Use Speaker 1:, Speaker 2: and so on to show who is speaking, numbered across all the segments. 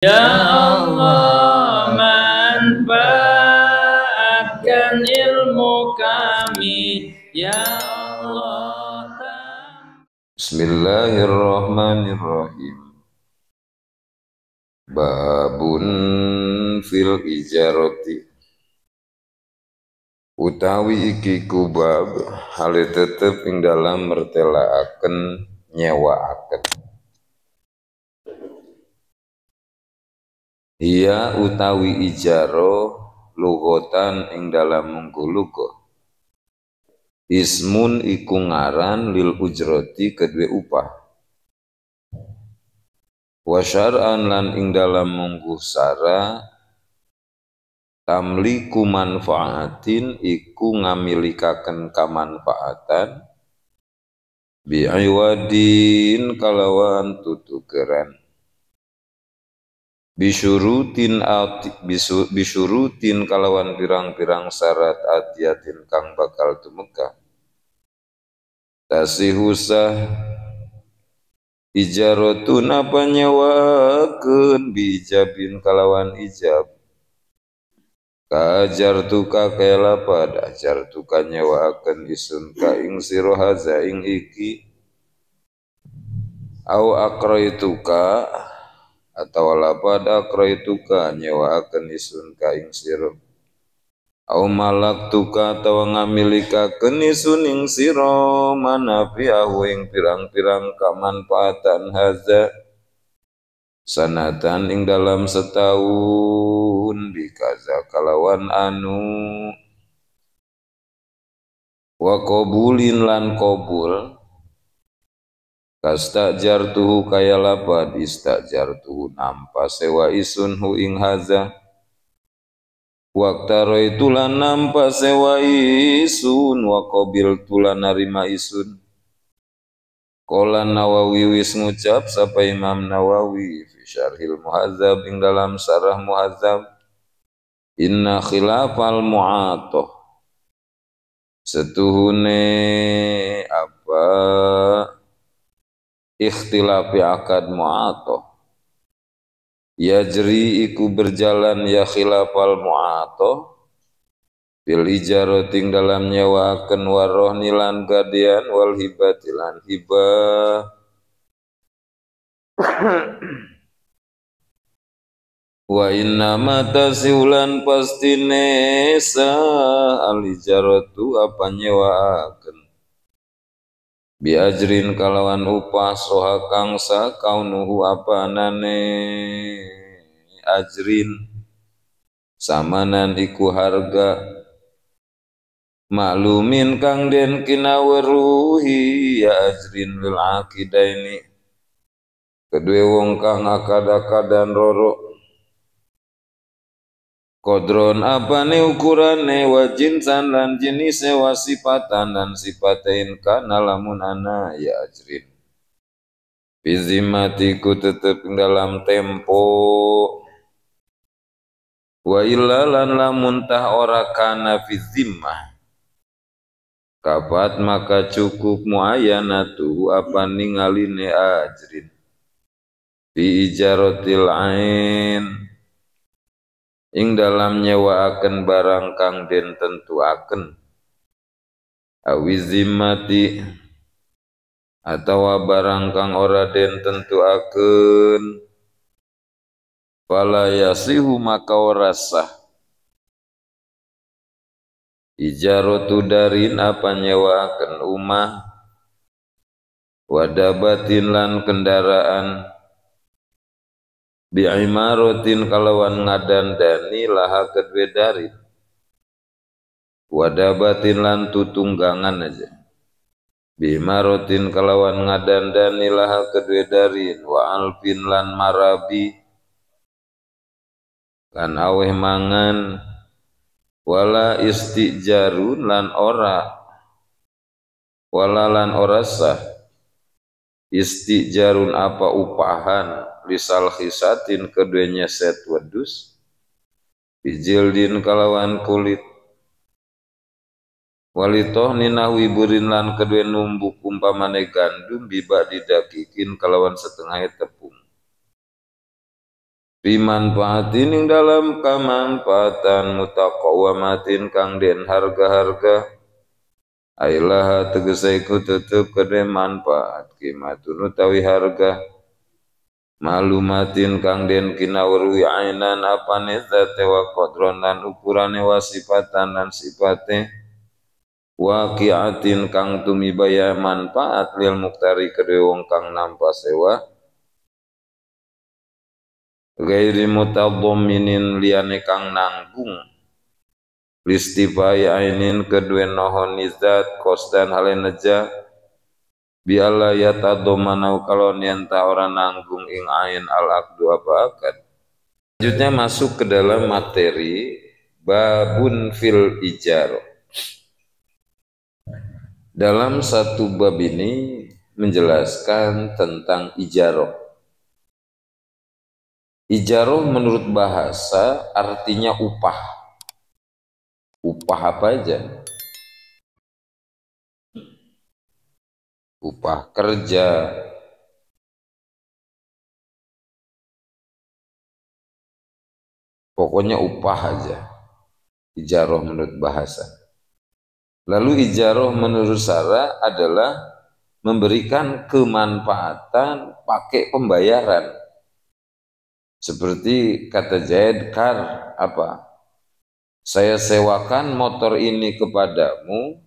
Speaker 1: Ya Allah, manfaatkan ilmu kami, Ya Allah.
Speaker 2: Bismillahirrahmanirrahim. Babun fil ijarati, utawi iki kubab hale tetep ing dalam mertelaaken nyewaaken. Iya utawi ijaro lugotan ing dalam mengkulugo. Ismun iku ngaran lil ujroti kedue upah. Wa syar'an lan ing dalam mungguh sara tamliku manfaatin iku ngamilikaken kamanfaatan bi'iwadin kalawan tutukeran bisyurutin kalawan pirang-pirang syarat atiatin kang bakal tumeka tasihusah ijaratun apa nyawakeun bijabin kalawan ijab kajartuka kaya lapad ajartuka nyewaaken isun ka ing sira haza ing iki au akraituka atawa lapad akraituka nyewaaken isun ka ing sira au malaktuka atawa ngamilikaken isun ing sira manafi'ahu ing pirang-pirang kamanfaatan haza sanatan ing dalam setahun bikaza kalawan anu wa qabulin lan qabul kastajartuhu kaya lapad istajartuhu nampa sewa isun hu ing haza waktaro itulan nampa sewa isun wa qabil tulan narima isun. Qala Nawawi wis ngucap sapa Imam Nawawi fi Syarhil Muhadzab ing dalam Syarah Muhadzab inna khilafal mu'atoh setuhune apa ikhtilafi akad mu'atoh yajri iku berjalan ya khilafal mu'atoh bil ijarating dalam nyewaaken warohni lan gadian wal hibati lan hibah wa inna mata siulan pastine sa al ijaratu apa nyewaaken bi ajrin kalawan upah soha kangsa kaunuhu apa nane ajrin samanan iku harga maklumin kang den kinaweruhi ya ajrin lil aqidaini kedue wong kang akad-akadan roro kodron apane ukurane wa jinsan lan jenise wa sifatan dan sipatain kana lamun ana ya ajrin bizimatiku tetep dalam tempo wa illa lan lamun tah ora kana fi zimmah kapat maka cukup muayyanatu apa ningaline ajrin fi ijaratil ain ing dalam nyewaaken barang kang den tentuaken awizimmati atawa barang kang ora den tentuaken fala yasihu maka ora sah ijaratu darin apa nyewaaken umah wadabatin lan kendaraan bi'imaratin kalawan ngadandani laha kedue darin wadabatin lan tutunggangan aja bi'imaratin kalawan ngadandani laha kedue darin wa alfin lan marabi lan aweh mangan wala istijarun lan ora sah istijarun apa upahan lisal khisatin keduanya set wedus bijildin kalawan kulit walitoh ninawi burin lan kedue numbuk umpamane gandum biba didakikin kalawan setengah tepung Bimanfaatin ing dalam kamanfaatan mutaqawamatin kang den harga-harga ailaha tegese iku tetep kede manfaat kimatun utawi harga malumatin kang den kinawruhi ainan apane zate wa qadron lan ukurane wa sifatan lan sifate waqiatin kang tumibaya manfaat lil muktari kede wong kang nampa sewa gairi mutadhamminin liyane kang nanggung listifai ainin kedue nohon izat kosdan haleneja biala yatadhammanu kalon yen ta ora nanggung ing ain al aqdu apa akad. Selanjutnya masuk ke dalam materi babun fil ijarah. Dalam satu bab ini menjelaskan tentang ijarah. Ijarah menurut bahasa artinya upah. Upah apa aja? Upah kerja, pokoknya upah aja. Ijarah menurut bahasa. Lalu ijarah menurut syara adalah memberikan kemanfaatan pakai pembayaran. Seperti kata Zaid kar apa? Saya sewakan motor ini kepadamu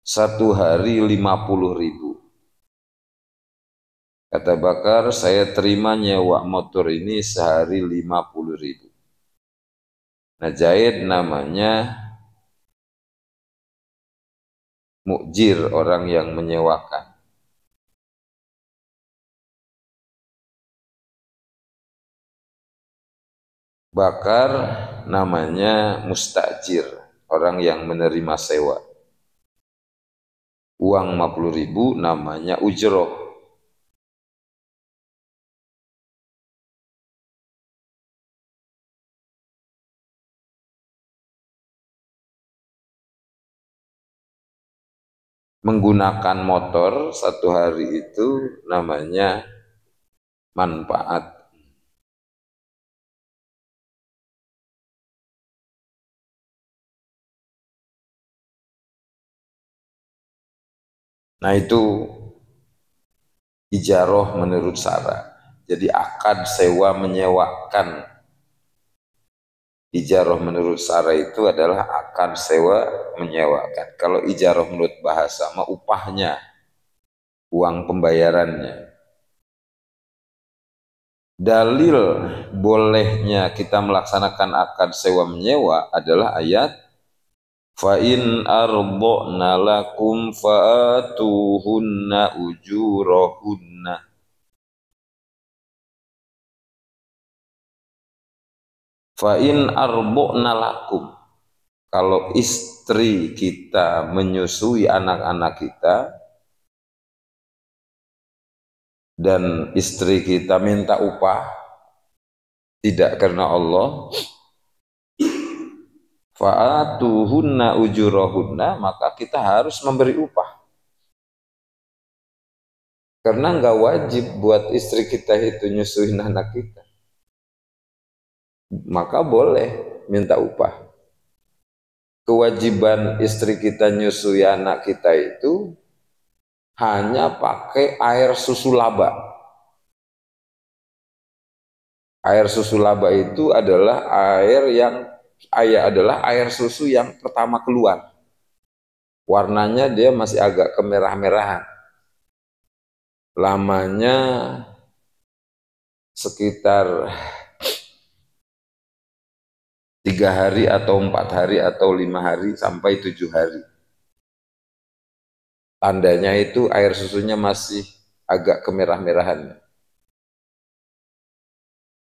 Speaker 2: 1 hari 50.000. Kata Bakar, saya terima nyewa motor ini sehari 50.000. Nah Zaid namanya mukjir, orang yang menyewakan. Bakar namanya mustajir, orang yang menerima sewa. Uang 50.000 namanya ujroh. Menggunakan motor 1 hari itu namanya manfaat. Nah itu ijarah menurut syara. Jadi akad sewa menyewakan. Ijarah menurut syara itu adalah akad sewa menyewakan. Kalau ijarah menurut bahasa mah upahnya, uang pembayarannya. Dalil bolehnya kita melaksanakan akad sewa menyewa adalah ayat fa in ardhna lakum fa'atuhunna ujurahunna. Fa in ardhna lakum, kalau istri kita menyusui anak-anak kita dan istri kita minta upah tidak karena Allah, fa'atuhunna ujurahunna, maka kita harus memberi upah. Karena nggak wajib buat istri kita itu nyusuin anak kita. Maka boleh minta upah. Kewajiban istri kita nyusui anak kita itu hanya pakai air susu laba. Air susu laba itu adalah air susu yang pertama keluar. Warnanya dia masih agak kemerah-merahan. Lamanya sekitar 3 hari atau 4 hari atau 5 hari sampai 7 hari. Tandanya itu air susunya masih agak kemerah-merahan.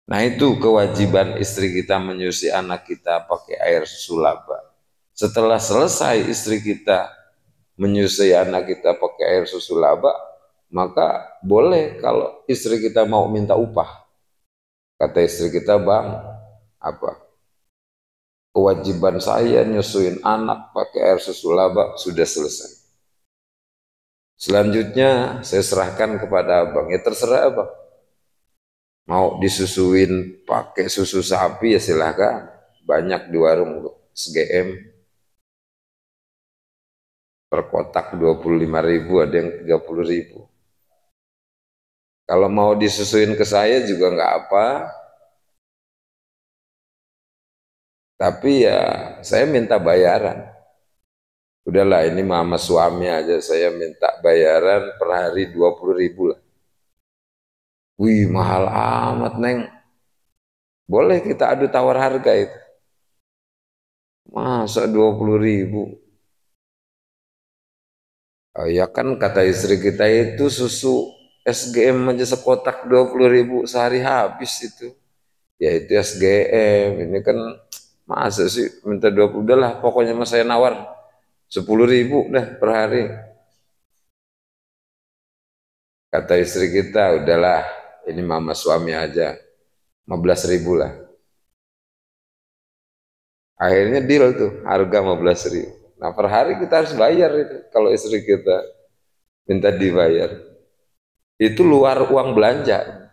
Speaker 2: Nah itu kewajiban istri kita menyusui anak kita pakai air susu laba. Setelah selesai istri kita menyusui anak kita pakai air susu laba, maka boleh kalau istri kita mau minta upah. Kata istri kita, bang, apa? Kewajiban saya nyusuin anak pakai air susu laba sudah selesai. Selanjutnya saya serahkan kepada abang. Ya terserah abang. Mau disusuin pakai susu sapi ya silahkan. Banyak di warung SGM per kotak 25.000, ada yang 30.000. Kalau mau disusuin ke saya juga nggak apa. Tapi ya saya minta bayaran. Udahlah ini mama suami aja saya minta bayaran per hari 20.000 lah. Wih mahal amat Neng. Boleh kita adu tawar harga itu. Masa 20.000? Oh ya kan kata istri kita itu susu SGM aja sekotak 20.000 sehari habis itu. Ya itu SGM, ini kan masa sih minta 20, udah lah pokoknya mas saya nawar 10.000 dah per hari. Kata istri kita, udahlah ini mama suami aja, 15.000 lah. Akhirnya deal tuh, harga 15.000. Nah per hari kita harus bayar itu, kalau istri kita minta dibayar. Itu luar uang belanja.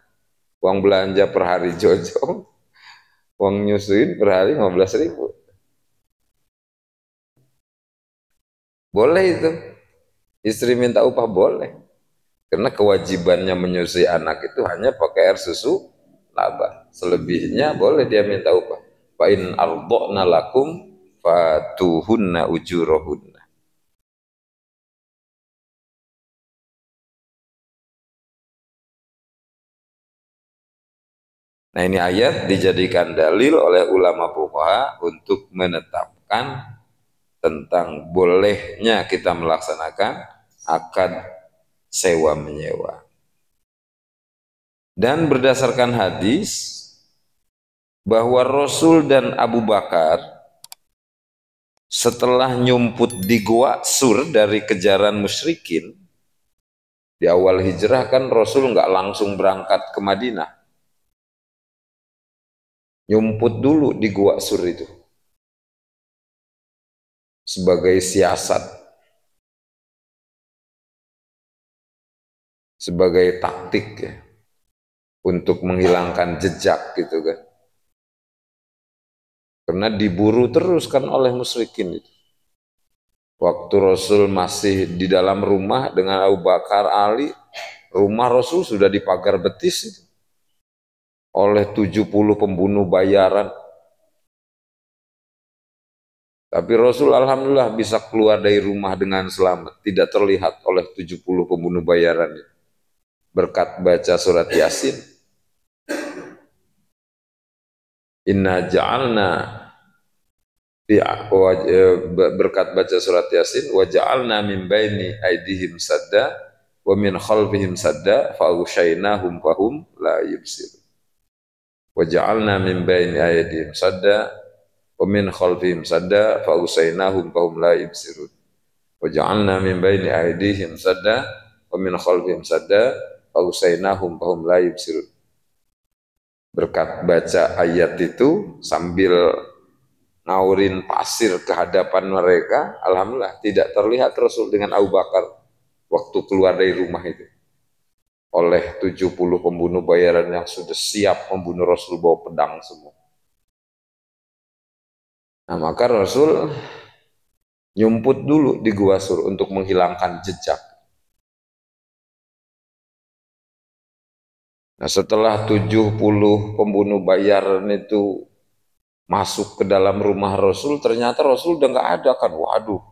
Speaker 2: Uang belanja per hari Jojo, uang nyusuin per hari 15.000. Boleh itu, istri minta upah boleh. Karena kewajibannya menyusui anak itu hanya pakai air susu laba. Selebihnya boleh dia minta upah. Fa in ardhna lakum fatuhunna ujurahunna. Nah ini ayat dijadikan dalil oleh ulama fuqaha untuk menetapkan tentang bolehnya kita melaksanakan akad sewa menyewa. Dan berdasarkan hadis bahwa Rasul dan Abu Bakar setelah nyumput di Gua Sur dari kejaran musyrikin, di awal hijrah kan Rasul nggak langsung berangkat ke Madinah, nyumput dulu di Gua Sur itu sebagai siasat, sebagai taktik ya, untuk menghilangkan jejak gitu kan. Karena diburu terus kan oleh musyrikin itu. Waktu Rasul masih di dalam rumah dengan Abu Bakar, Ali, rumah Rasul sudah dipagar betis itu, oleh 70 pembunuh bayaran. Tapi Rasul alhamdulillah bisa keluar dari rumah dengan selamat, tidak terlihat oleh 70 pembunuh bayaran itu, berkat baca surat Yasin. Inna ja'alna, berkat baca surat Yasin, wa ja'alna min baini aidihim sadda wa min khalfihim sadda fa aghshaynahum fahum la yubsirun. Wa ja'alna min baini aidihim sadda wa min khalfihim sadda fa aghshaynahum fahum la yubsirun. Wa ja'alna min baini aidihim sadda wa min khalfihim sadda fa aghshaynahum fahum la yubsirun. Berkat baca ayat itu sambil ngaurin pasir ke hadapan mereka, alhamdulillah tidak terlihat Rasul dengan Abu Bakar waktu keluar dari rumah itu oleh 70 pembunuh bayaran yang sudah siap membunuh Rasul bawa pedang semua. Nah maka Rasul nyumput dulu di Gua Sur untuk menghilangkan jejak. Nah setelah 70 pembunuh bayaran itu masuk ke dalam rumah Rasul, ternyata Rasul udah nggak ada kan. Waduh,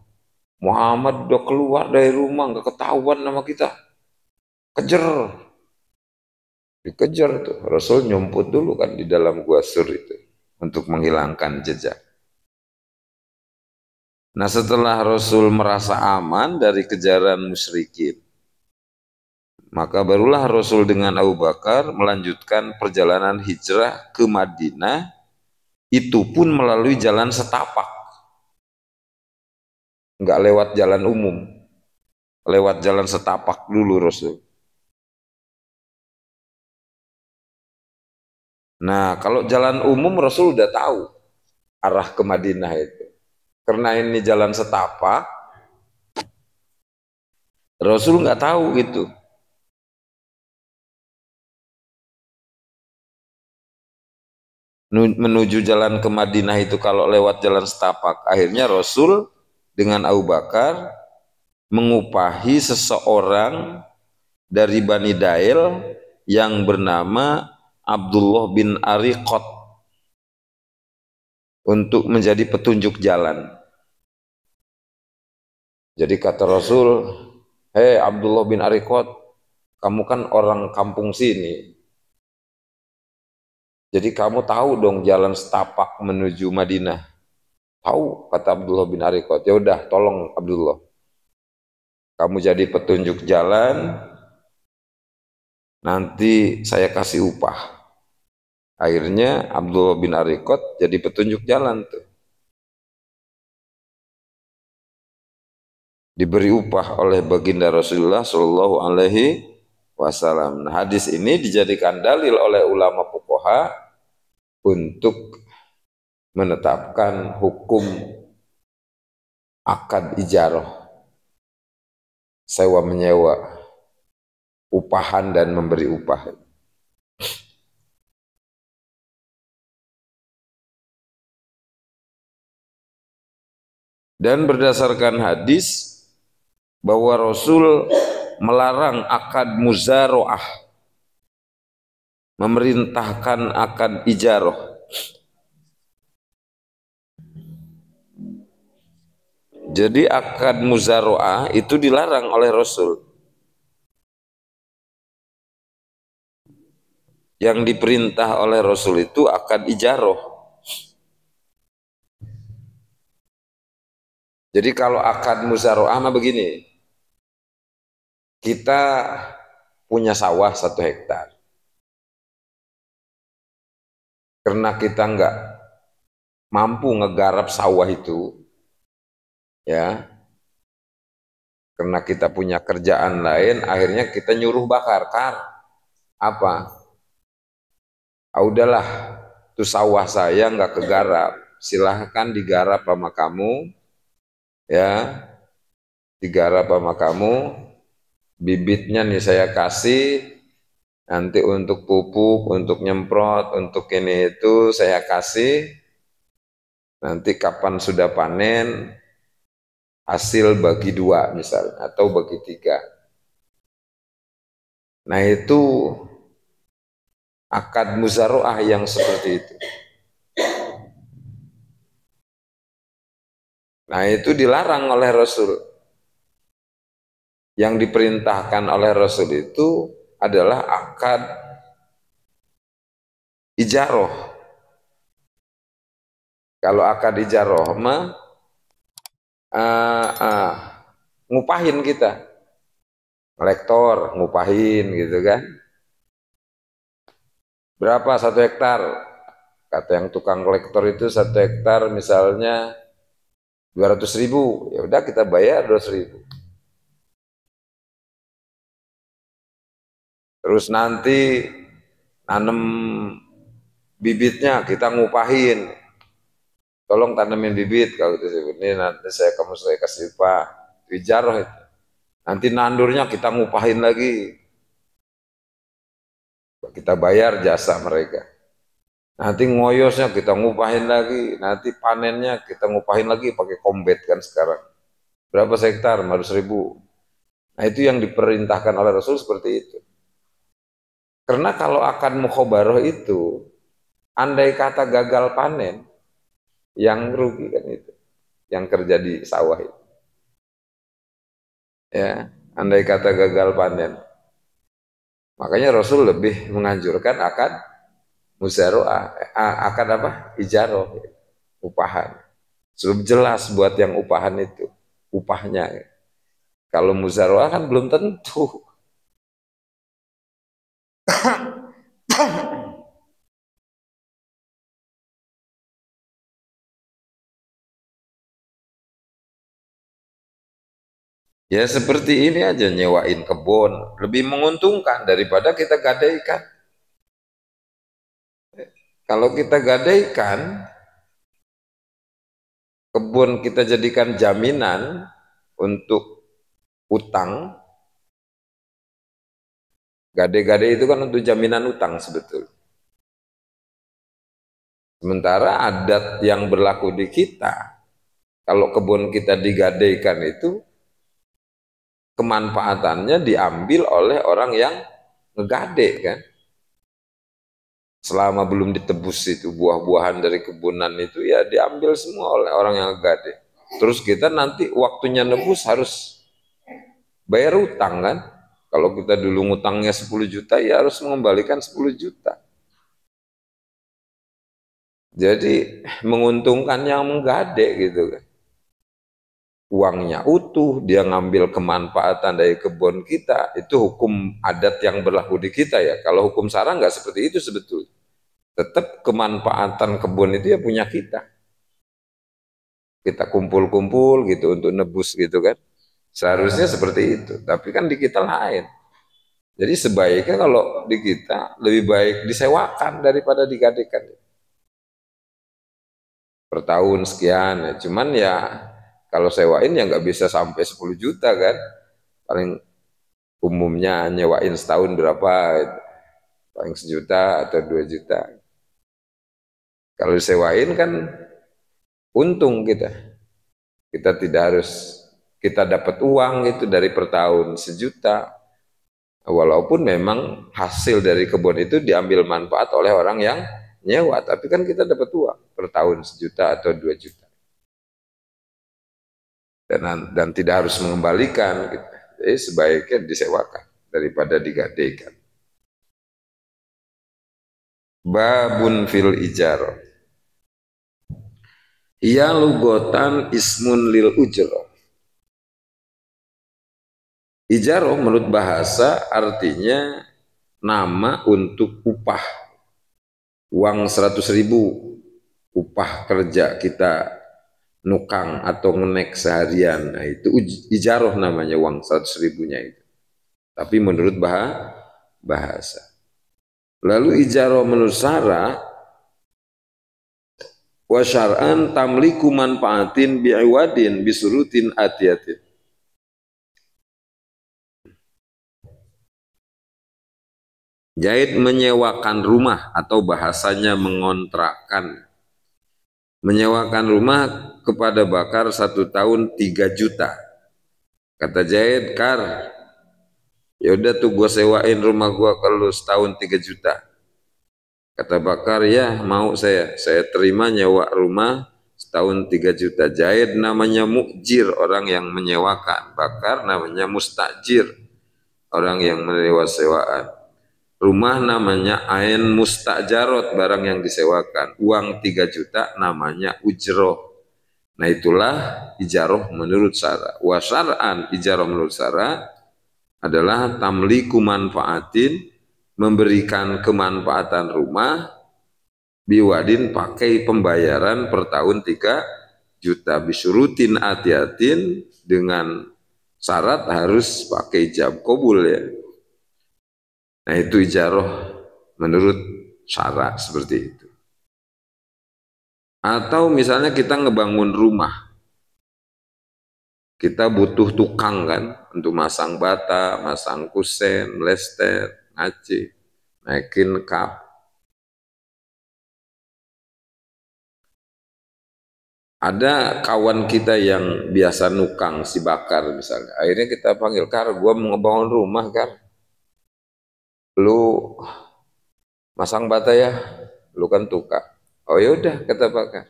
Speaker 2: Muhammad udah keluar dari rumah, nggak ketahuan nama kita. Kejar, dikejar tuh. Rasul nyumput dulu kan di dalam Gua Sur itu untuk menghilangkan jejak. Nah setelah Rasul merasa aman dari kejaran musyrikin, maka barulah Rasul dengan Abu Bakar melanjutkan perjalanan hijrah ke Madinah, itu pun melalui jalan setapak, nggak lewat jalan umum, lewat jalan setapak dulu Rasul. Nah kalau jalan umum Rasul udah tahu arah ke Madinah itu, karena ini jalan setapak, Rasul nggak tahu gitu. menuju jalan ke Madinah itu kalau lewat jalan setapak. Akhirnya Rasul dengan Abu Bakar mengupahi seseorang dari Bani Dail yang bernama Abdullah bin Ariqat untuk menjadi petunjuk jalan. Jadi kata Rasul, "Hei Abdullah bin Ariqat, kamu kan orang kampung sini. Jadi kamu tahu dong jalan setapak menuju Madinah." "Tahu," kata Abdullah bin Ariqat. "Ya udah, tolong Abdullah, kamu jadi petunjuk jalan, nanti saya kasih upah." Akhirnya Abdullah bin Ariqat jadi petunjuk jalan tuh. Diberi upah oleh baginda Rasulullah Shallallahu Alaihi Wasallam. Nah, hadis ini dijadikan dalil oleh ulama fuqaha untuk menetapkan hukum akad ijarah, sewa menyewa, upahan dan memberi upah. Dan berdasarkan hadis bahwa Rasul melarang akad muzaroah, memerintahkan akad ijarah. Jadi akad muzaroah itu dilarang oleh Rasul. Yang diperintah oleh Rasul itu akad ijarah. Jadi kalau akad muzaroah mah begini, kita punya sawah 1 hektar. Karena kita nggak mampu ngegarap sawah itu, ya, karena kita punya kerjaan lain, akhirnya kita nyuruh bakar. Apa? Ah, udahlah, itu sawah saya nggak kegarap, silahkan digarap sama kamu, ya, digarap sama kamu, bibitnya nih saya kasih, nanti untuk pupuk, untuk nyemprot, untuk ini itu saya kasih, nanti kapan sudah panen, hasil bagi 2 misalnya, atau bagi 3. Nah itu akad muzaroah yang seperti itu. Nah itu dilarang oleh Rasul. Yang diperintahkan oleh Rasul itu adalah akad ijaroh. Kalau akad ijaroh mah ngupahin kita, lektor ngupahin gitu kan. Berapa 1 hektar? Kata yang tukang lektor itu 1 hektar misalnya 200.000, ya udah kita bayar 200.000. Terus nanti nanam bibitnya kita ngupahin, tolong tanemin bibit, kalau itu ini nanti saya kasih upah, ijarah itu. Nanti nandurnya kita ngupahin lagi, kita bayar jasa mereka. Nanti ngoyosnya kita ngupahin lagi, nanti panennya kita ngupahin lagi pakai kombet kan sekarang. Berapa hektar? 500.000. Nah itu yang diperintahkan oleh Rasul seperti itu. Karena kalau akan mukhobaroh itu, andai kata gagal panen, yang rugi kan itu, yang kerja di sawah itu. Ya, andai kata gagal panen. Makanya Rasul lebih menganjurkan akad muzaroah, akad apa? Ijaroh, upahan. Sebab jelas buat yang upahan itu, upahnya. Kalau muzaroah kan belum tentu. Ya seperti ini aja, nyewain kebun lebih menguntungkan daripada kita gadaikan. Kalau kita gadaikan, kebun kita jadikan jaminan untuk utang. Gade-gade itu kan untuk jaminan utang sebetulnya. Sementara adat yang berlaku di kita, kalau kebun kita digadaikan itu, kemanfaatannya diambil oleh orang yang ngegade kan. Selama belum ditebus itu buah-buahan dari kebunan itu ya diambil semua oleh orang yang ngegade. Terus kita nanti waktunya nebus harus bayar utang kan. Kalau kita dulu ngutangnya 10 juta ya harus mengembalikan 10 juta. Jadi menguntungkan yang menggade gitu kan. Uangnya utuh, dia ngambil kemanfaatan dari kebun kita, itu hukum adat yang berlaku di kita ya. Kalau hukum syara nggak seperti itu sebetulnya. Tetap kemanfaatan kebun itu ya punya kita. Kita kumpul-kumpul gitu untuk nebus gitu kan. Seharusnya seperti itu, tapi kan di kita lain. Jadi sebaiknya kalau di kita lebih baik disewakan daripada digadekan. Per tahun sekian ya. Cuman ya kalau sewain ya nggak bisa sampai 10 juta kan. Paling umumnya nyewain setahun berapa gitu. Paling 1 juta atau 2 juta. Kalau disewain kan untung kita tidak harus, kita dapat uang itu dari per tahun 1 juta, walaupun memang hasil dari kebun itu diambil manfaat oleh orang yang nyewa, tapi kan kita dapat uang per tahun 1 juta atau 2 juta. Dan tidak harus mengembalikan gitu. Jadi sebaiknya disewakan daripada digadaikan. Babun fil ijarah. Ia lugotan ismun lil ujroh. Ijarah menurut bahasa artinya nama untuk upah. Uang 100.000 upah kerja kita nukang atau ngenek seharian. Nah, itu ijarah namanya uang 100.000-nya itu. Tapi menurut bahasa. Lalu ijarah menurut syara wa syar'an tamliku manfaatin bi'iwadin bisurutin atiyatin. Jahit menyewakan rumah atau bahasanya mengontrakkan. Menyewakan rumah kepada Bakar 1 tahun 3 juta. Kata Jahit, Kar, yaudah tuh gue sewain rumah gue ke lu setahun 3 juta. Kata Bakar, ya mau saya terima nyewa rumah setahun 3 juta. Jahit namanya mukjir, orang yang menyewakan. Bakar namanya mustajir, orang yang menyewa sewaan. Rumah namanya ain mustajarot, barang yang disewakan. Uang 3 juta namanya ujroh. Nah itulah ijaroh menurut syara. Wa syar'an, ijaroh menurut syara adalah tamliku manfaatin, memberikan kemanfaatan rumah, biwadin pakai pembayaran per tahun 3 juta. Bisurutin atiatin, dengan syarat harus pakai jab kobul ya. Nah itu ijaroh menurut syara seperti itu. Atau misalnya kita ngebangun rumah, kita butuh tukang kan untuk masang bata, masang kusen, lester, ngaci, naikin kap. Ada kawan kita yang biasa nukang si Bakar misalnya. Akhirnya kita panggil, Kar, gua mau ngebangun rumah, Kar. Lu masang bata ya, lu kan tukang. Oh yaudah, kata Bakar.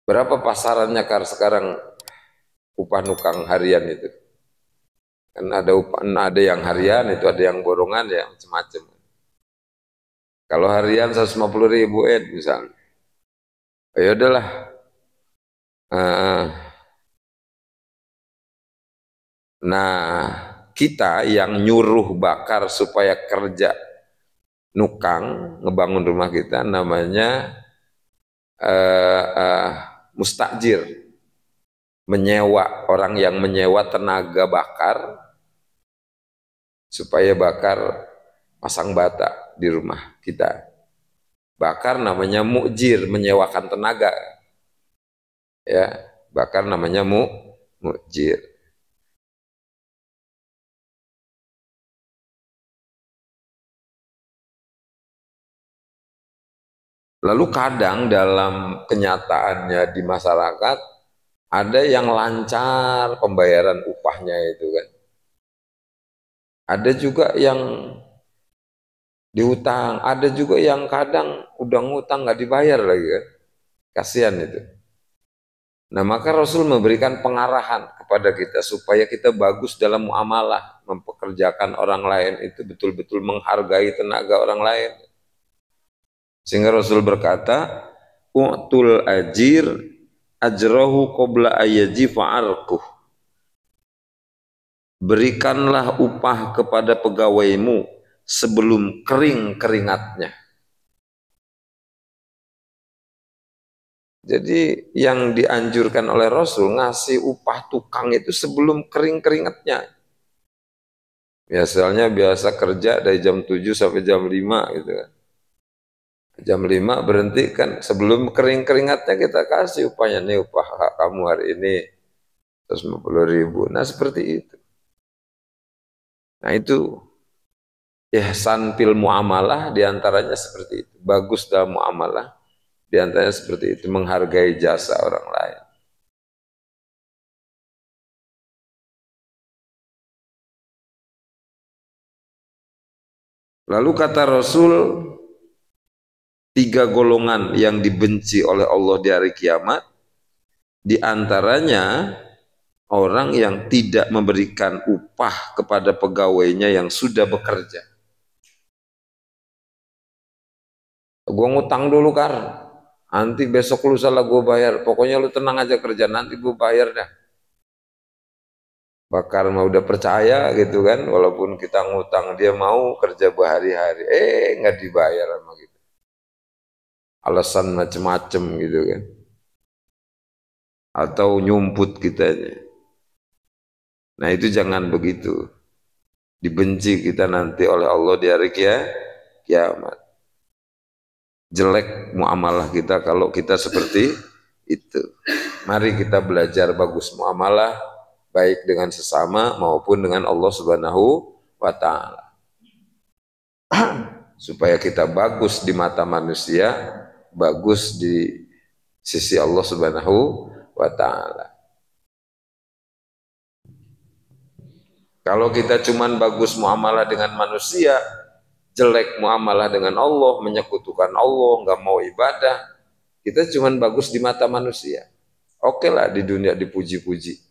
Speaker 2: Berapa pasarannya, Kar, sekarang upah nukang harian itu? Kan ada upah, ada yang harian itu, ada yang borongan ya, macam-macam. Kalau harian 150.000 misalnya. Oh, ya udahlah. Nah, kita yang nyuruh Bakar supaya kerja nukang ngebangun rumah kita namanya mustajir, menyewa, orang yang menyewa tenaga Bakar supaya Bakar pasang bata di rumah kita. Bakar namanya mukjir, menyewakan tenaga ya. Bakar namanya mukjir. Lalu kadang dalam kenyataannya di masyarakat ada yang lancar pembayaran upahnya itu kan. Ada juga yang dihutang, ada juga yang kadang udah ngutang nggak dibayar lagi kan. Kasihan itu. Nah, maka Rasul memberikan pengarahan kepada kita supaya kita bagus dalam muamalah, mempekerjakan orang lain itu betul-betul menghargai tenaga orang lain. Sehingga Rasul berkata, "U'tul ajir ajrahu qabla ayajifa arquh." Berikanlah upah kepada pegawaimu sebelum kering keringatnya. Jadi yang dianjurkan oleh Rasul ngasih upah tukang itu sebelum kering keringatnya. Biasanya biasa kerja dari jam 7 sampai jam 5 gitu kan. Jam 5 berhenti kan, sebelum kering keringatnya kita kasih upahnya, nih upah kamu hari ini 150.000. Nah seperti itu. Nah itu ihsan fil muamalah diantaranya seperti itu. Bagus dalam muamalah diantaranya seperti itu, menghargai jasa orang lain. Lalu kata Rasul, 3 golongan yang dibenci oleh Allah di hari kiamat, diantaranya orang yang tidak memberikan upah kepada pegawainya yang sudah bekerja. Gue ngutang dulu Kar, nanti besok lusa lah gue bayar, pokoknya lu tenang aja kerja, nanti gue bayar dah. Bakar mah udah percaya gitu kan, walaupun kita ngutang dia mau kerja berhari-hari, nggak dibayar sama gitu. Alasan macem-macem gitu kan, atau nyumput kitanya. Nah itu jangan begitu, dibenci kita nanti oleh Allah di hari kiamat. Jelek muamalah kita kalau kita seperti itu. Mari kita belajar bagus muamalah, baik dengan sesama maupun dengan Allah Subhanahu wa Ta'ala. Supaya kita bagus di mata manusia, bagus di sisi Allah Subhanahu wa Ta'ala. Kalau kita cuman bagus muamalah dengan manusia, jelek muamalah dengan Allah, menyekutukan Allah, nggak mau ibadah, kita cuman bagus di mata manusia. Oke lah di dunia dipuji-puji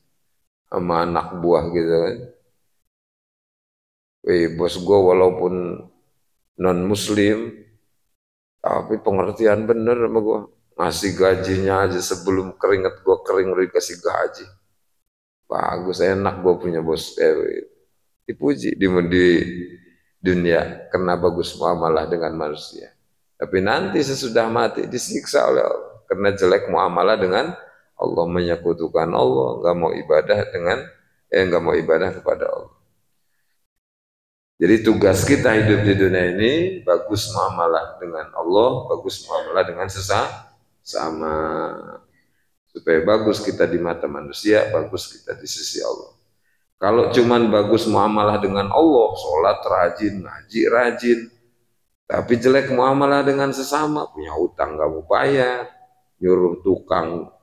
Speaker 2: sama anak buah gitu kan. Bos gue walaupun non muslim, tapi pengertian bener sama gue. Ngasih gajinya aja sebelum keringat gue kering udah dikasih gaji. Bagus, enak gue punya bos. Dipuji di dunia karena bagus muamalah dengan manusia. Tapi nanti sesudah mati disiksa oleh Allah karena jelek muamalah dengan Allah, menyekutukan Allah, nggak mau ibadah nggak mau ibadah kepada Allah. Jadi tugas kita hidup di dunia ini bagus muamalah dengan Allah, bagus muamalah dengan sesama, supaya bagus kita di mata manusia, bagus kita di sisi Allah. Kalau cuman bagus muamalah dengan Allah, sholat rajin, ngaji rajin, tapi jelek muamalah dengan sesama, punya hutang nggak mau bayar, nyuruh tukang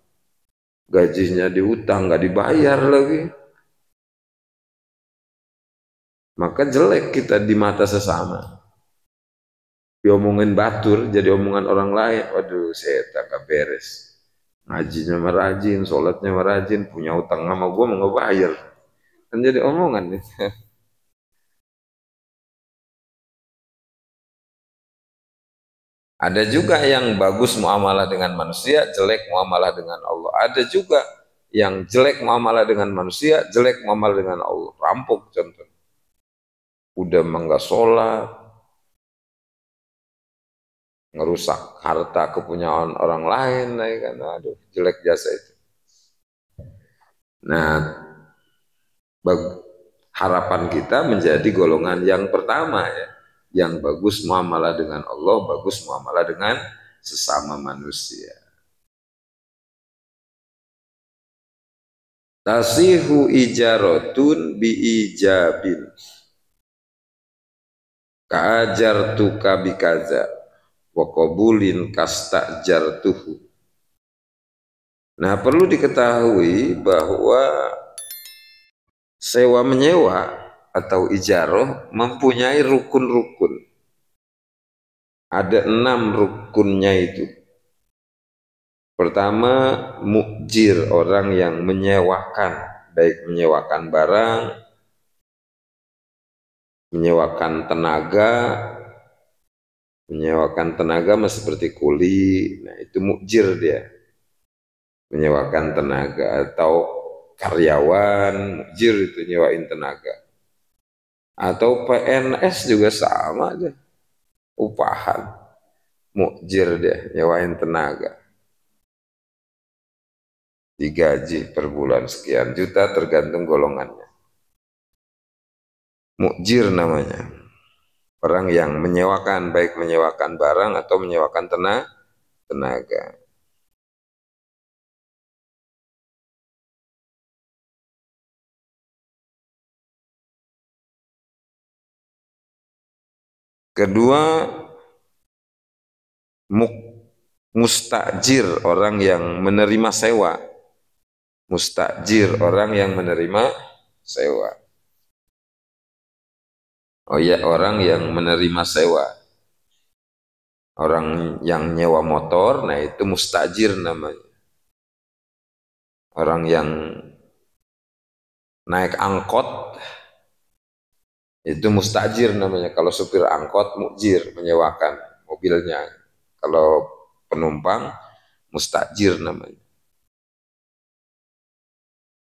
Speaker 2: gajinya dihutang nggak dibayar lagi, maka jelek kita di mata sesama. Diomongin batur, jadi omongan orang lain, waduh saya tak beres. Ngajinya merajin, sholatnya merajin, punya hutang sama gue mau nggak bayar. Kan jadi omongan. Ada juga yang bagus muamalah dengan manusia, jelek muamalah dengan Allah. Ada juga yang jelek muamalah dengan manusia, jelek muamalah dengan Allah. Rampok contoh. Udah enggak sholat, ngerusak harta kepunyaan orang lain, kan? Aduh, jelek jasa itu. Nah, harapan kita menjadi golongan yang pertama ya, yang bagus muamalah dengan Allah, bagus muamalah dengan sesama manusia. Tasihu ijaratun bi ijabin, ka'ajartuka bikaza wa qabulin kastajartuhu. Nah, perlu diketahui bahwa sewa menyewa atau ijaroh mempunyai rukun-rukun. Ada 6 rukunnya itu. Pertama, mukjir, orang yang menyewakan, baik menyewakan barang, menyewakan tenaga seperti kuli. Nah, itu mukjir dia. Menyewakan tenaga, atau karyawan mukjir itu nyewain tenaga, atau PNS juga sama aja, upahan mukjir dia nyewain tenaga, digaji per bulan sekian juta tergantung golongannya. Mukjir namanya, orang yang menyewakan, baik menyewakan barang atau menyewakan tenaga. Kedua, mustajir, orang yang menerima sewa. Mustajir, orang yang menerima sewa. Oh iya, orang yang menerima sewa. Orang yang nyewa motor, nah itu mustajir namanya. Orang yang naik angkot, itu mustajir namanya. Kalau supir angkot, mukjir, menyewakan mobilnya. Kalau penumpang, mustajir namanya.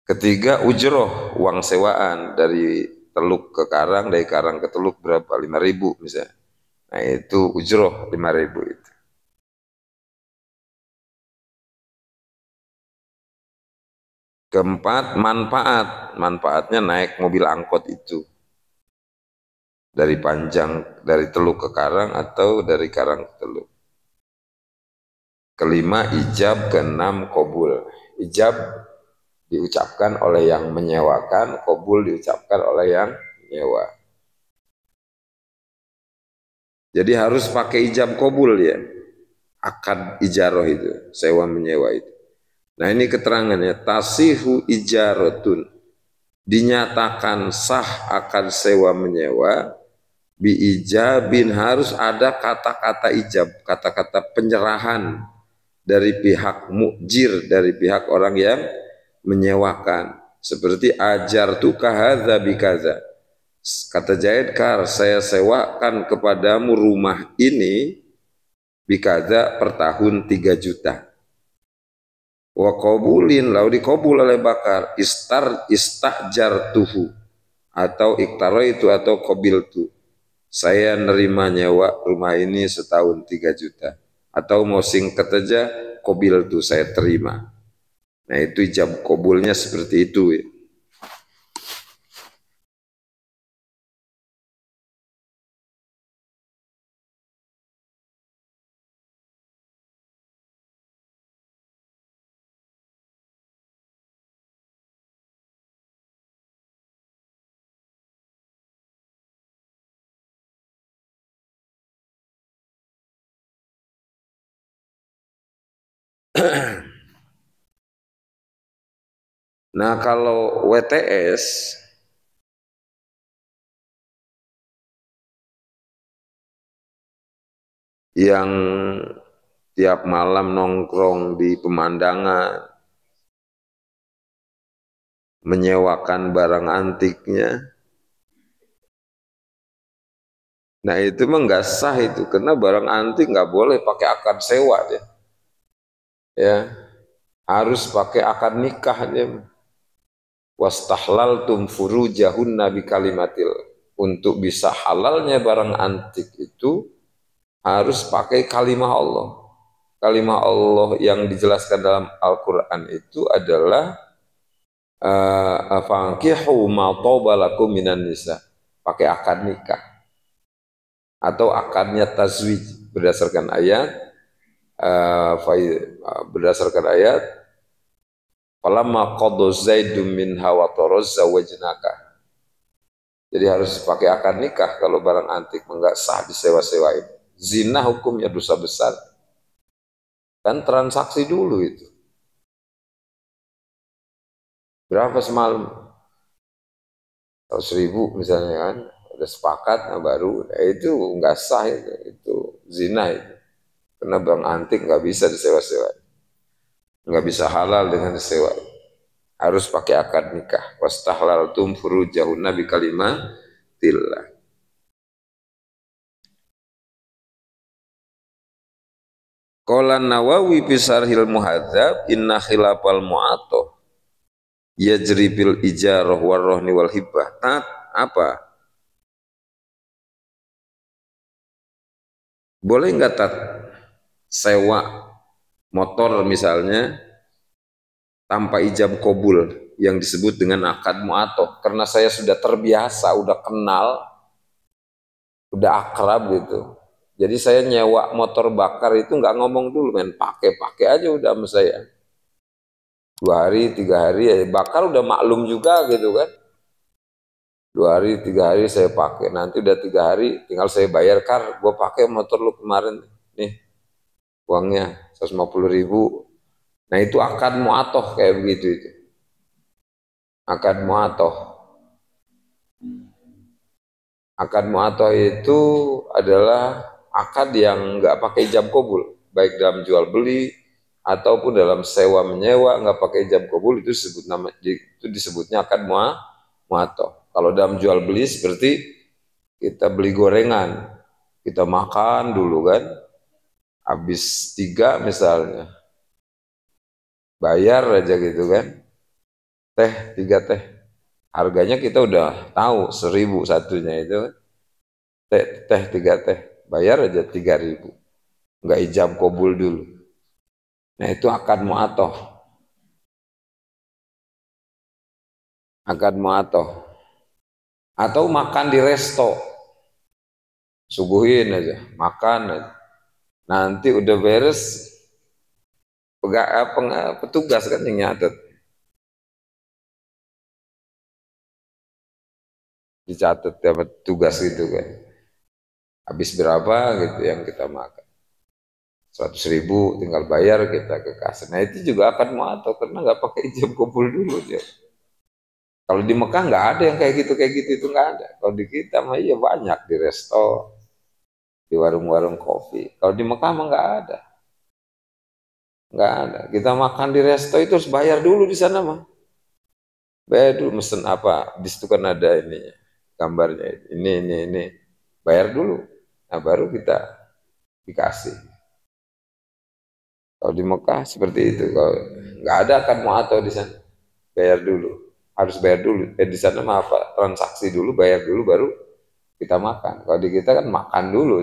Speaker 2: Ketiga, ujroh, uang sewaan. Dari Teluk ke Karang, dari Karang ke Teluk berapa? 5.000 misalnya. Nah itu ujroh 5.000 itu. Keempat, manfaat. Manfaatnya naik mobil angkot itu. Dari Teluk ke Karang atau dari Karang ke Teluk. Kelima, ijab. Keenam, kobul. Ijab diucapkan oleh yang menyewakan, kobul diucapkan oleh yang menyewa. Jadi harus pakai ijab kobul ya, akad ijaroh itu, sewa menyewa itu. Nah ini keterangannya, tasihu ijaratun, dinyatakan sah akad sewa menyewa, bi ijabin, harus ada kata-kata ijab, kata-kata penyerahan dari pihak mukjir, dari pihak orang yang menyewakan. Seperti ajartuka hadza bikaza, kata Zaid, kar saya sewakan kepadamu rumah ini bikaza per tahun 3 juta. Wa qabulin, lalu dikabul oleh Bakar, istajartuhu, atau iktaraitu atau qabiltu, saya nerima nyewa rumah ini setahun 3 juta. Atau mau singkat aja, qabiltu, saya terima. Nah itu ijab qabulnya seperti itu ya. Nah kalau WTS yang tiap malam nongkrong di pemandangan, menyewakan barang antiknya, nah itu mah nggak sah itu, karena barang antik nggak boleh pakai akad sewa dia. Ya, harus pakai akad nikah dia. Wastahlaltum furujahunna bikalimatil, untuk bisa halalnya barang antik itu harus pakai kalimah Allah. Kalimah Allah yang dijelaskan dalam Al-Quran itu adalah fankihu ma taba lakum minan nisa, pakai akad nikah atau akadnya tazwij berdasarkan ayat falamma qadha zaidum minha wa tarazza wajnaka. Jadi harus pakai akad nikah kalau barang antik, enggak sah disewa-sewain. Zina hukumnya dosa besar. Kan transaksi dulu itu. Berapa semalam? 100.000 misalnya kan. Udah sepakat, nah baru. Itu nggak sah itu zina itu. Karena bank antik nggak bisa disewa-sewa. Nggak bisa halal dengan disewa. Harus pakai akad nikah. Wastahlaltum furujahunna bi kalimatillah. Qala Nawawi fi Syarhil Muhadzab inna khilafal mu'atoh yajri bil ijarah warrohni wal hibah. Apa? Boleh nggak tat sewa motor misalnya tanpa ijab kabul yang disebut dengan akad mu'atoh? Karena saya sudah terbiasa, udah kenal, udah akrab gitu. Jadi saya nyewa motor bakar itu nggak ngomong dulu, men, pakai aja udah sama saya. 2 hari, 3 hari, ya bakar udah maklum juga gitu kan. 2 hari, 3 hari saya pakai, nanti udah 3 hari tinggal saya bayar, Kar, gue pakai motor lu kemarin, nih uangnya 150.000. Nah itu akad mu'atoh kayak begitu itu. Akad mu'atoh. Akad mu'atoh itu adalah akad yang nggak pakai ijab kabul, baik dalam jual beli ataupun dalam sewa menyewa nggak pakai ijab kabul, itu disebutnya akad mu'atoh. Kalau dalam jual beli seperti kita beli gorengan, kita makan dulu kan, habis 3 misalnya, bayar aja gitu kan, 3 teh, harganya kita udah tahu 1.000 satunya itu, teh 3 teh. Bayar aja 3.000, nggak ijab kabul dulu. Nah itu akad mu'atoh. Akad mu'atoh. Atau makan di resto, suguhin aja, makan aja. Nanti udah beres, petugas kan yang nyatet, dicatat ya petugas gitu kan. Habis berapa gitu yang kita makan, 100.000 tinggal bayar kita ke kasir. Nah itu juga akan mu'atoh karena nggak pakai ijab kabul dulu dia. Kalau di Mekah nggak ada yang kayak gitu itu nggak ada. Kalau di kita mah iya banyak, di resto, di warung-warung kopi. Kalau di Mekah mah nggak ada, nggak ada. Kita makan di resto itu harus bayar dulu di sana mah. Bayar dulu, mesen apa? Di situ kan ada ininya, gambarnya. Ini. Bayar dulu. Nah baru kita dikasih. Kalau di Mekah seperti itu. Kalau nggak ada kan mu'atoh di sana, bayar dulu. Harus bayar dulu. Di sana mah apa? Transaksi dulu, bayar dulu, baru kita makan. Kalau di kita kan makan dulu.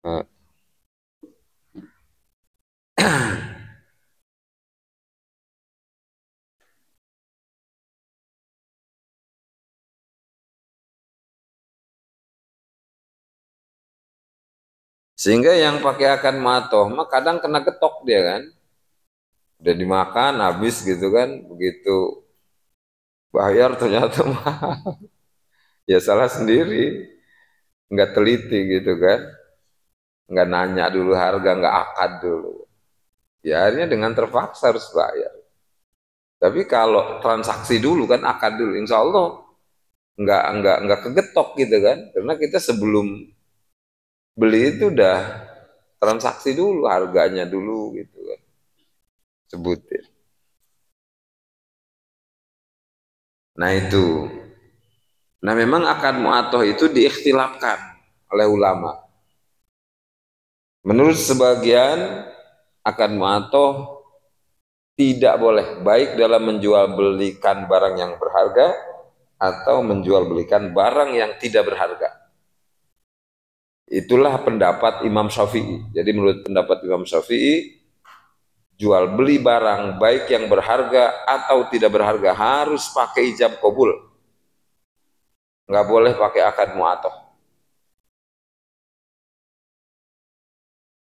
Speaker 2: Nah. Sehingga yang pakai akad mu'atoh mah kadang kena ketok dia kan. Udah dimakan habis gitu kan, begitu bayar ternyata mahal. Ya salah sendiri, nggak teliti gitu kan, nggak nanya dulu harga, nggak akad dulu. Ya akhirnya dengan terpaksa harus bayar. Tapi kalau transaksi dulu kan, akad dulu, insya Allah nggak kegetok gitu kan, karena kita sebelum beli itu udah transaksi dulu, harganya dulu gitu kan, sebutin. Nah itu. Nah memang akad mu'atoh itu diikhtilafkan oleh ulama. Menurut sebagian, akad mu'atoh tidak boleh, baik dalam menjual belikan barang yang berharga atau menjual belikan barang yang tidak berharga. Itulah pendapat Imam Syafi'i. Jadi menurut pendapat Imam Syafi'i, jual beli barang baik yang berharga atau tidak berharga harus pakai ijab kabul. Nggak boleh pakai akad mu'atoh.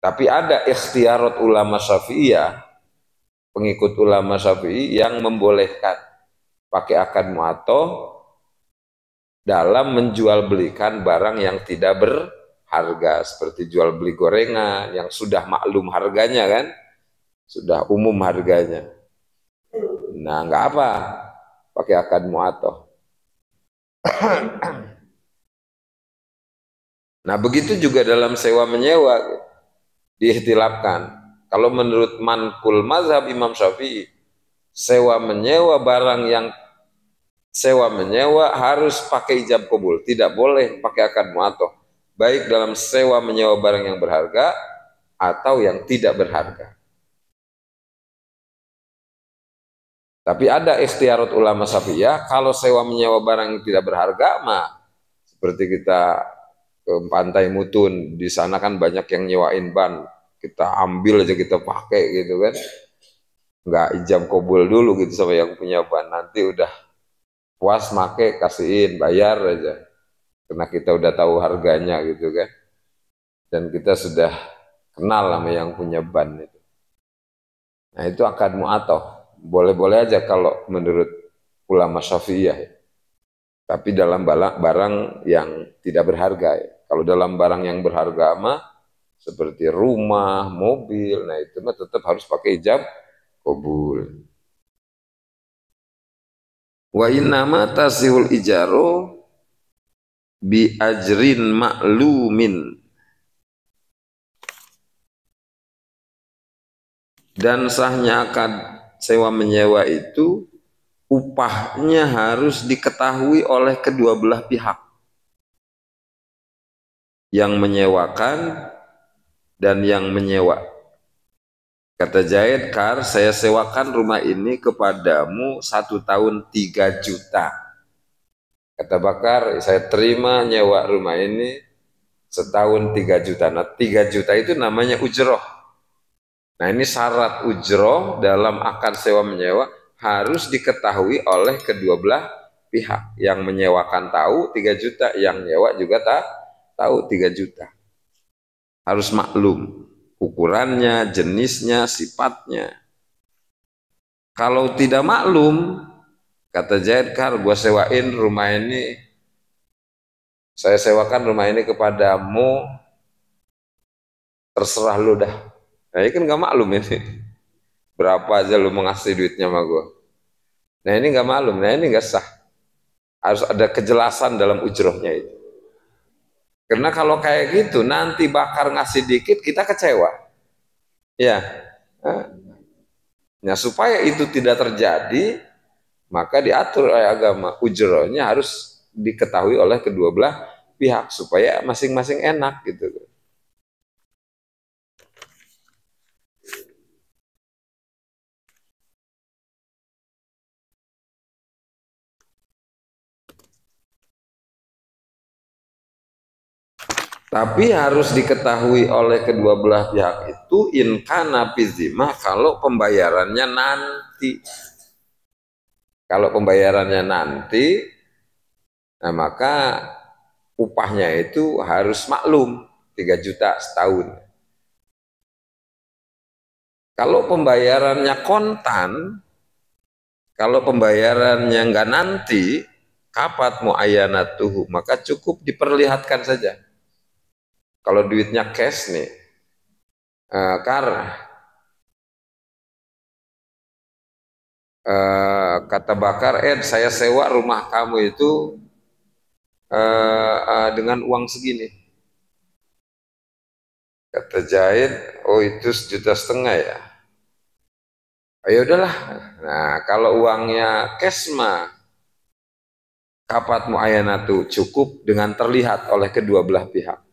Speaker 2: Tapi ada ikhtiarat ulama Syafi'iyah, pengikut ulama Syafi'i yang membolehkan pakai akad mu'atoh dalam menjual belikan barang yang tidak berharga. harga, seperti jual beli gorengan yang sudah maklum harganya kan, sudah umum harganya. Nah, nggak apa, pakai akad mu'atoh. Nah, begitu juga dalam sewa menyewa diikhtilafkan. Kalau menurut manqul mazhab Imam Syafi'i, sewa menyewa barang yang sewa menyewa harus pakai ijab kabul, tidak boleh pakai akad mu'atoh, baik dalam sewa menyewa barang yang berharga atau yang tidak berharga. Tapi ada ikhtiarat ulama Syafi'iyah, kalau sewa menyewa barang yang tidak berharga mah seperti kita ke Pantai Mutun, di sana kan banyak yang nyewain ban, kita ambil aja kita pakai gitu kan, nggak ijab kabul dulu gitu sama yang punya ban, nanti udah puas make kasihin, bayar aja, karena kita udah tahu harganya gitu kan, dan kita sudah kenal sama yang punya ban itu. Nah, itu akad mu'atoh, boleh-boleh aja kalau menurut ulama Syafi'iyah ya. Tapi dalam barang yang tidak berharga ya. Kalau dalam barang yang berharga mah seperti rumah, mobil, nah itu mah tetap harus pakai ijab kabul. Wa innama tasihul ijaro bi ajrin ma'lumin. Dan sahnya akad sewa menyewa itu upahnya harus diketahui oleh kedua belah pihak, yang menyewakan dan yang menyewa. Kata Zaid, Kar, saya sewakan rumah ini kepadamu 1 tahun 3 juta. Kata Bakar, saya terima nyewa rumah ini setahun 3 juta. Nah, 3 juta itu namanya ujroh. Nah, ini syarat ujroh dalam akad sewa menyewa harus diketahui oleh kedua belah pihak. Yang menyewakan tahu 3 juta, yang nyewa juga tahu 3 juta. Harus maklum ukurannya, jenisnya, sifatnya. Kalau tidak maklum, kata Zaid, Kar, gua sewain rumah ini, saya sewakan rumah ini kepadamu, terserah lu dah. Nah, ini kan nggak maklum ini. Berapa aja lu mau ngasih duitnya sama gua. Nah, ini nggak maklum, nah ini nggak sah. Harus ada kejelasan dalam ujrohnya itu. Karena kalau kayak gitu, nanti Bakar ngasih dikit, kita kecewa. Ya, nah supaya itu tidak terjadi, maka diatur oleh agama. Ujrohnya harus diketahui oleh kedua belah pihak, supaya masing-masing enak gitu. Tapi harus diketahui oleh kedua belah pihak itu in kana fizimah, kalau pembayarannya nanti. Kalau pembayarannya nanti, nah maka upahnya itu harus maklum 3 juta setahun. Kalau pembayarannya kontan, kalau pembayarannya enggak nanti, kapat muayyanatuhu, maka cukup diperlihatkan saja. Kalau duitnya cash nih, kata Bakar, saya sewa rumah kamu itu dengan uang segini. Kata Zaid, oh itu 1,5 juta ya. Ayo udahlah. Nah, kalau uangnya cash mah kapat muayyanatu, cukup dengan terlihat oleh kedua belah pihak.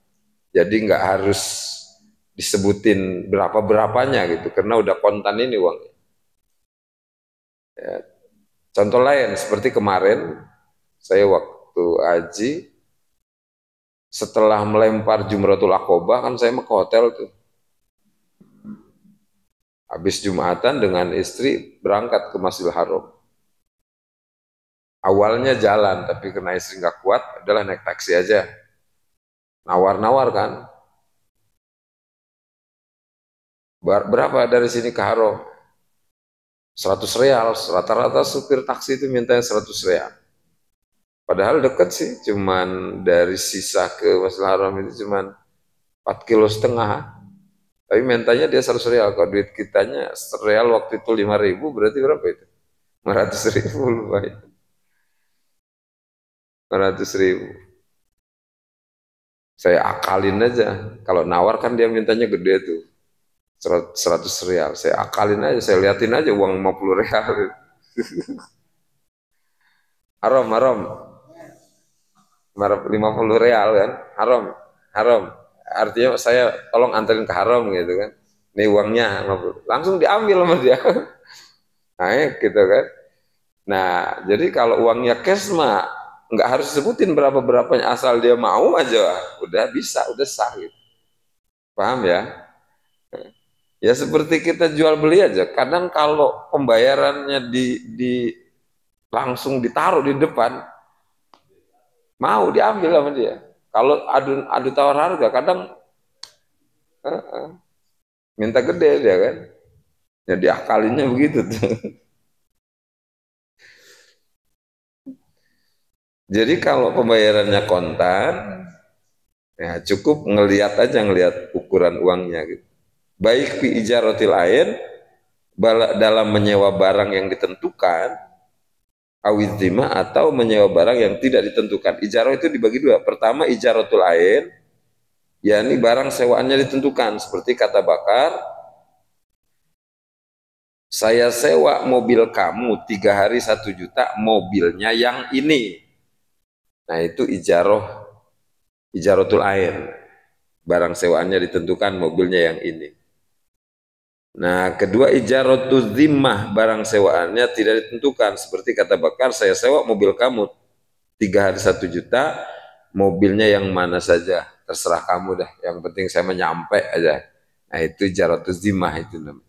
Speaker 2: Jadi nggak harus disebutin berapa-berapanya gitu, karena udah kontan ini uangnya. Ya. Contoh lain, seperti kemarin, saya waktu haji, setelah melempar Jumratul Aqobah, kan saya mau ke hotel tuh. Habis Jumatan dengan istri berangkat ke Masjidil Haram. Awalnya jalan, tapi karena istri nggak kuat, adalah naik taksi aja. Nawar-nawar kan. Berapa dari sini ke Haram? 100 real. Rata-rata supir taksi itu mintanya 100 real. Padahal dekat sih, cuman dari sisa ke Masjidil Haram itu cuman 4,5 kilo. Tapi mentanya dia 100 real. Kalau duit kitanya real waktu itu 5.000, berarti berapa itu? 500.000 lupa itu. 500.000. Saya akalin aja. Kalau nawar kan dia mintanya gede tuh. 100 real. Saya akalin aja, saya liatin aja uang 50 real. Haram, haram. 50 real kan. Haram, haram. Artinya saya tolong anterin ke haram gitu kan. Ini uangnya 50. Langsung diambil sama dia. Nah, gitu kan. Nah, jadi kalau uangnya cash mah nggak harus sebutin berapa-berapanya, asal dia mau aja udah bisa, udah sah gitu. Paham ya? Ya seperti kita jual beli aja. Kadang kalau pembayarannya di langsung ditaruh di depan, mau diambil sama dia. Kalau adu tawar harga, kadang minta gede dia kan. Jadi akalinnya begitu tuh. Jadi kalau pembayarannya kontan, ya cukup ngelihat aja, ngelihat ukuran uangnya gitu. Baik fi ijaratil ain, dalam menyewa barang yang ditentukan, awizima, atau menyewa barang yang tidak ditentukan. Ijarah itu dibagi dua. Pertama ijaratul ain, yakni barang sewaannya ditentukan. Seperti kata Bakar, saya sewa mobil kamu 3 hari 1 juta, mobilnya yang ini. Nah itu ijaratul ain. Barang sewaannya ditentukan, mobilnya yang ini. Nah, kedua ijaratul zimmah, barang sewaannya tidak ditentukan. Seperti kata Bakar, saya sewa mobil kamu 3 hari 1 juta, mobilnya yang mana saja, terserah kamu dah. Yang penting saya menyampe aja. Nah itu ijaratul zimmah itu namanya.